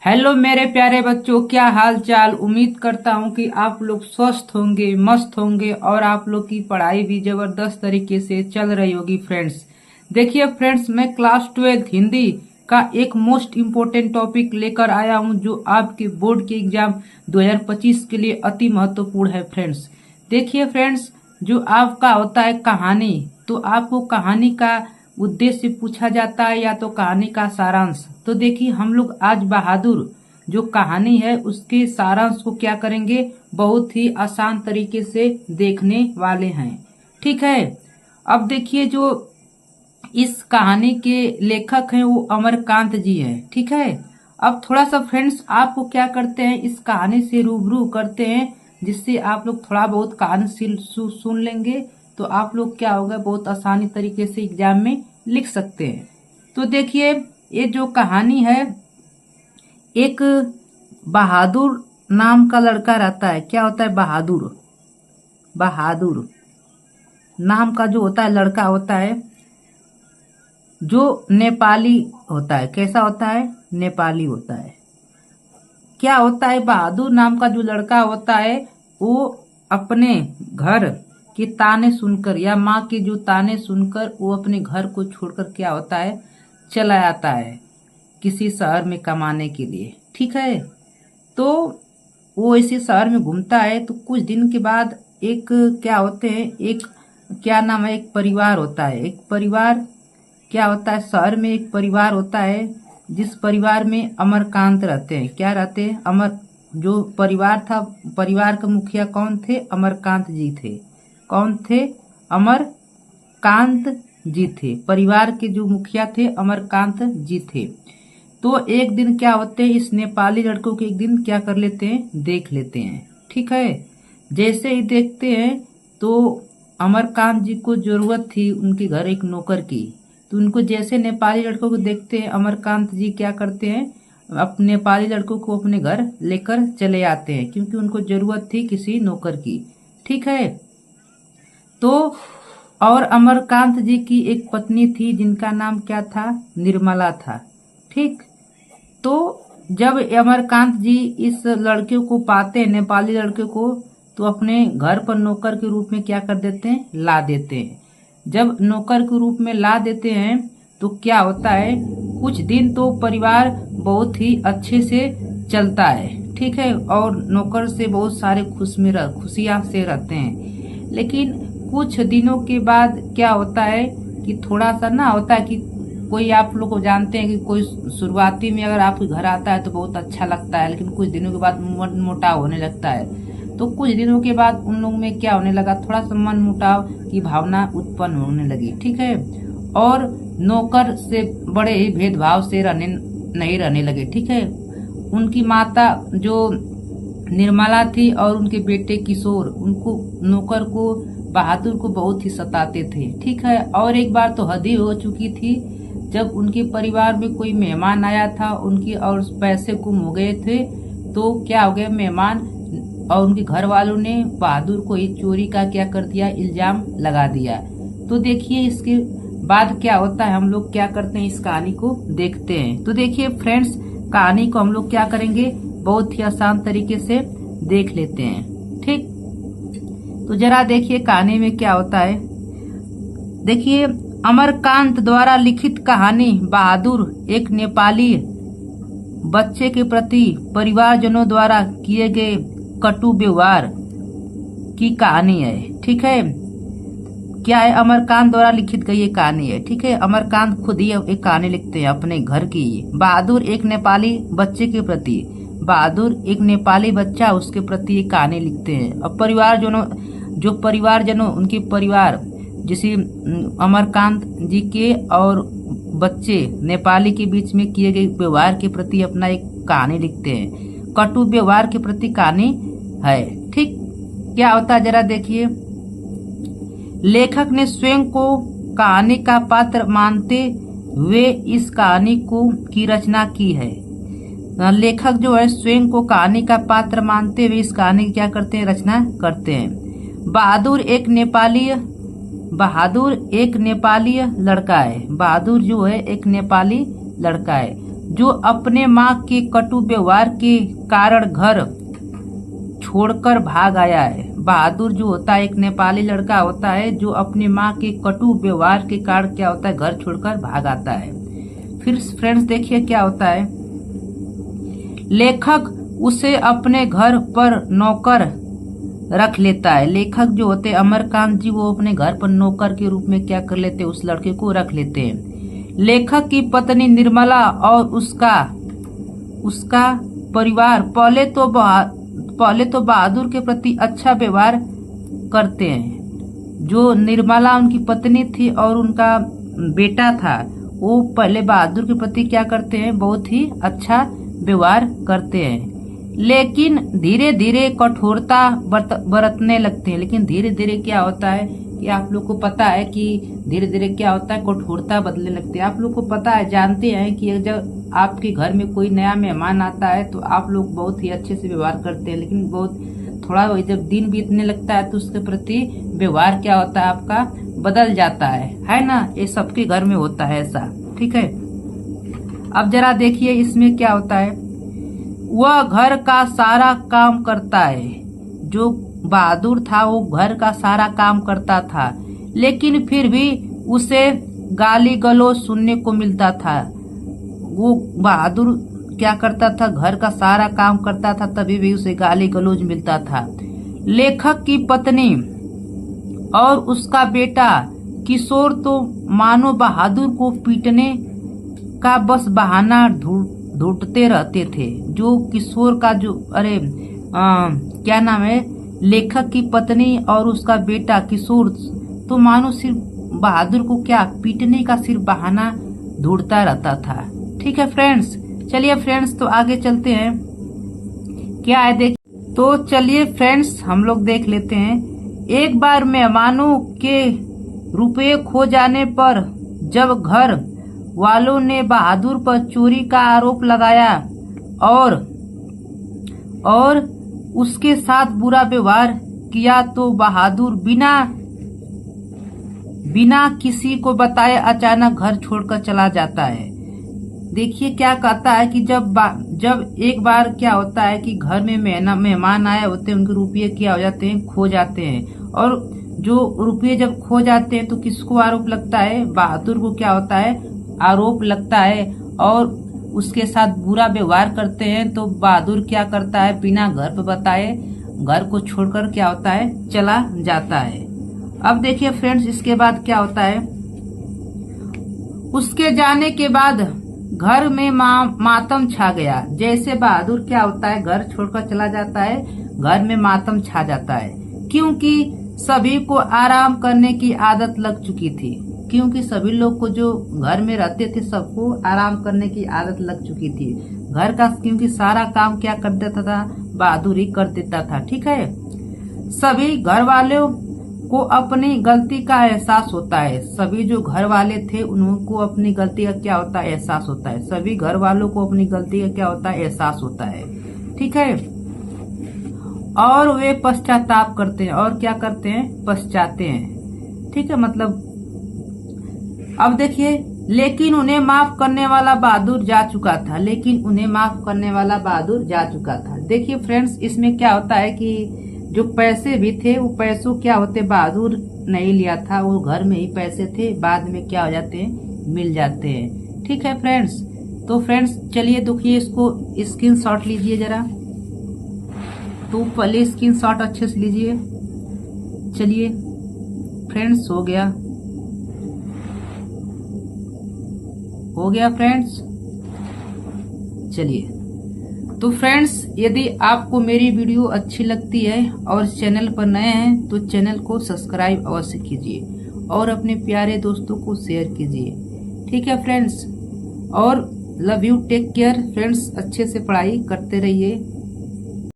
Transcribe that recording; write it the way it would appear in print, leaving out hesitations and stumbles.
Hello मेरे प्यारे बच्चों, क्या हाल चाल। उम्मीद करता हूँ कि आप लोग स्वस्थ होंगे, मस्त होंगे और आप लोग की पढ़ाई भी जबरदस्त तरीके से चल रही होगी। फ्रेंड्स देखिए फ्रेंड्स, मैं क्लास 12 हिंदी का एक मोस्ट इम्पोर्टेंट टॉपिक लेकर आया हूँ जो आपके बोर्ड के एग्जाम 2025 के लिए अति महत्वपूर्ण है। फ्रेंड्स देखिए फ्रेंड्स, जो आपका होता है कहानी, तो आपको कहानी का उद्देश्य पूछा जाता है या तो कहानी का सारांश। तो देखिए हम लोग आज बहादुर जो कहानी है उसके सारांश को क्या करेंगे, बहुत ही आसान तरीके से देखने वाले हैं। ठीक है। अब देखिए जो इस कहानी के लेखक हैं वो अमरकांत जी हैं। ठीक है। अब थोड़ा सा फ्रेंड्स आपको क्या करते हैं, इस कहानी से रूबरू करते हैं जिससे आप लोग थोड़ा बहुत कहानी सुन लेंगे तो आप लोग क्या होगा, बहुत आसानी तरीके से एग्जाम में लिख सकते हैं। तो देखिए ये जो कहानी है, एक बहादुर नाम का लड़का रहता है। क्या होता है? बहादुर। बहादुर नाम का जो होता है लड़का होता है, जो नेपाली होता है। कैसा होता है? नेपाली होता है। क्या होता है, बहादुर नाम का जो लड़का होता है वो अपने घर के ताने सुनकर या माँ के जो ताने सुनकर वो अपने घर को छोड़कर क्या होता है, चला जाता है किसी शहर में कमाने के लिए। ठीक है। तो वो इसी शहर में घूमता है तो कुछ दिन के बाद एक क्या होते हैं, एक क्या नाम है, एक परिवार होता है। एक परिवार क्या होता है, शहर में एक परिवार होता है जिस परिवार में अमरकांत रहते हैं। क्या रहते हैं? अमर जो परिवार था, परिवार का मुखिया कौन थे? अमरकांत जी थे। कौन थे? अमरकांत जी थे। परिवार के जो मुखिया थे अमरकांत जी थे। तो एक दिन क्या होते हैं, इस नेपाली लड़कों के एक दिन क्या कर लेते हैं, देख लेते हैं। ठीक है। जैसे ही देखते हैं तो अमरकांत जी को जरूरत थी उनके घर एक नौकर की। तो उनको जैसे नेपाली लड़कों को देखते हैं, अमरकांत जी क्या करते हैं, अपने नेपाली लड़कों को अपने घर लेकर चले आते हैं क्योंकि उनको जरूरत थी किसी नौकर की। ठीक है। तो और अमरकांत जी की एक पत्नी थी जिनका नाम क्या था, निर्मला था। ठीक। तो जब अमरकांत जी इस लड़के को पाते हैं, नेपाली लड़के को, तो अपने घर पर नौकर के रूप में क्या कर देते हैं, ला देते हैं। जब नौकर के रूप में ला देते हैं तो क्या होता है, कुछ दिन तो परिवार बहुत ही अच्छे से चलता है। ठीक है। और नौकर से बहुत सारे खुशियां से रहते हैं। लेकिन कुछ दिनों के बाद क्या होता है कि थोड़ा सा ना होता है कि कोई, आप लोग को जानते हैं कि कोई शुरुआती में अगर आपके घर आता है तो बहुत अच्छा लगता है, लेकिन कुछ दिनों के बाद मन मुटाव होने लगता है। तो कुछ दिनों के बाद उन लोगों में क्या होने लगा, थोड़ा सा मन मुटाव की भावना उत्पन्न होने लगी। ठीक है। और नौकर से बड़े ही भेदभाव से नहीं रहने लगे। ठीक है। उनकी माता जो निर्मला थी और उनके बेटे किशोर, उनको नौकर को, बहादुर को बहुत ही सताते थे। ठीक है। और एक बार तो हद ही हो चुकी थी, जब उनके परिवार में कोई मेहमान आया था, उनकी और पैसे गुम हो गए थे, तो क्या हो गया, मेहमान और उनके घर वालों ने बहादुर को ही चोरी का क्या कर दिया, इल्जाम लगा दिया। तो देखिए इसके बाद क्या होता है, हम लोग क्या करते हैं, इस कहानी को देखते हैं। तो देखिए फ्रेंड्स, कहानी को हम लोग क्या करेंगे, बहुत ही आसान तरीके से देख लेते हैं। ठीक। तो जरा देखिए कहानी में क्या होता है। देखिए, अमरकांत द्वारा लिखित कहानी बहादुर एक नेपाली बच्चे के प्रति परिवारजनों द्वारा किए गए कटु व्यवहार की कहानी है। ठीक है। क्या है, अमरकांत द्वारा लिखित गई ये कहानी है। ठीक है। अमरकांत खुद ही एक कहानी लिखते हैं अपने घर की। बहादुर एक नेपाली बच्चे के प्रति, बहादुर एक नेपाली बच्चा उसके प्रति एक कहानी लिखते हैं। अब परिवारजनों, जो परिवारजनों, उनके परिवार, जिसे अमरकांत जी के और बच्चे नेपाली के बीच में किए गए व्यवहार के प्रति अपना एक कहानी लिखते हैं। कटु व्यवहार के प्रति कहानी है। ठीक। क्या होता है जरा देखिए। लेखक ने स्वयं को कहानी का पात्र मानते हुए इस कहानी की रचना की है। लेखक जो है स्वयं को कहानी का पात्र मानते हुए इस कहानी की क्या करते हैं, रचना करते हैं। बहादुर एक नेपाली लड़का है। बहादुर जो है एक नेपाली लड़का है जो अपने माँ के कटु व्यवहार के कारण घर छोड़कर भाग आया है। बहादुर जो होता है एक नेपाली लड़का होता है जो अपने माँ के कटु व्यवहार के कारण क्या होता है, घर छोड़कर भाग आता है। फिर फ्रेंड्स देखिए क्या होता है, लेखक उसे अपने घर पर नौकर रख लेता है। लेखक जो होते हैं अमरकांत जी, वो अपने घर पर नौकर के रूप में क्या कर लेते हैं, उस लड़के को रख लेते हैं। लेखक की पत्नी निर्मला और उसका परिवार पहले तो बहादुर के प्रति अच्छा व्यवहार करते हैं। जो निर्मला उनकी पत्नी थी और उनका बेटा था, वो पहले बहादुर के प्रति क्या करते हैं, बहुत ही अच्छा व्यवहार करते हैं। लेकिन धीरे धीरे कठोरता बरतने लगते हैं। लेकिन धीरे धीरे क्या होता है कि आप लोग को पता है कि धीरे धीरे क्या होता है, कठोरता बदलने लगती है। आप लोग को पता है, जानते हैं कि जब आपके घर में कोई नया मेहमान आता है तो आप लोग बहुत ही अच्छे से व्यवहार करते हैं, लेकिन बहुत थोड़ा जब दिन बीतने लगता है तो उसके प्रति व्यवहार क्या होता है, आपका बदल जाता है ना। ये सबके घर में होता है ऐसा, ठीक है। अब जरा देखिए इसमें क्या होता है, वह घर का सारा काम करता है। जो बहादुर था वो घर का सारा काम करता था, लेकिन फिर भी उसे गाली गलौज सुनने को मिलता था। वो बहादुर क्या करता था, घर का सारा काम करता था, तभी भी उसे गाली गलौज मिलता था। लेखक की पत्नी और उसका बेटा किशोर तो मानो बहादुर को पीटने का बस बहाना ढूंढते रहते थे। जो किशोर का जो क्या नाम है, लेखक की पत्नी और उसका बेटा किशोर तो मानो सिर्फ बहादुर को क्या पीटने का सिर्फ बहाना ढूंढता रहता था। ठीक है फ्रेंड्स, चलिए फ्रेंड्स तो आगे चलते हैं, क्या है देख। तो चलिए फ्रेंड्स हम लोग देख लेते हैं। एक बार मेहमानों के रुपये खो जाने पर जब घर वालों ने बहादुर पर चोरी का आरोप लगाया और उसके साथ बुरा व्यवहार किया तो बहादुर बिना किसी को बताए अचानक घर छोड़कर चला जाता है। देखिए क्या कहता है कि जब एक बार क्या होता है कि घर में मेहमान आए होते हैं, उनके रुपये क्या हो जाते हैं, खो जाते हैं। और जो रुपये जब खो जाते हैं तो किसको आरोप लगता है, बहादुर को क्या होता है, आरोप लगता है और उसके साथ बुरा व्यवहार करते हैं। तो बहादुर क्या करता है, बिना घर पर बताए घर को छोड़कर क्या होता है, चला जाता है। अब देखिए फ्रेंड्स इसके बाद क्या होता है, उसके जाने के बाद घर में मातम छा गया। जैसे बहादुर क्या होता है, घर छोड़कर चला जाता है, घर में मातम छा जाता है, क्योंकि सभी को आराम करने की आदत लग चुकी थी। क्योंकि सभी लोग को जो घर में रहते थे सबको आराम करने की आदत लग चुकी थी। घर का क्योंकि सारा काम क्या कर देता था, बहादुर ही कर देता था। ठीक है, सभी घर वालों को अपनी गलती का एहसास होता है। सभी जो घर वाले थे उनको अपनी गलती का क्या होता है, एहसास होता है। सभी घर वालों को अपनी गलती का क्या होता है, एहसास होता है। ठीक है, और वे पश्चाताप करते हैं। और क्या करते हैं, पश्चाते हैं। ठीक है, मतलब अब देखिए, लेकिन उन्हें माफ करने वाला बहादुर जा चुका था। लेकिन उन्हें माफ करने वाला बहादुर जा चुका था। देखिए फ्रेंड्स इसमें क्या होता है कि जो पैसे भी थे वो पैसों क्या होते, बहादुर नहीं लिया था, वो घर में ही पैसे थे, बाद में क्या हो जाते हैं, मिल जाते हैं। ठीक है फ्रेंड्स, तो फ्रेंड्स चलिए देखिए, इसको स्क्रीनशॉट लीजिए जरा। तो पहले स्क्रीनशॉट अच्छे से लीजिए। चलिए फ्रेंड्स, हो गया फ्रेंड्स। चलिए तो फ्रेंड्स, यदि आपको मेरी वीडियो अच्छी लगती है और चैनल पर नए हैं तो चैनल को सब्सक्राइब अवश्य कीजिए और अपने प्यारे दोस्तों को शेयर कीजिए। ठीक है फ्रेंड्स, और love you, take care friends. अच्छे से पढ़ाई करते रहिए।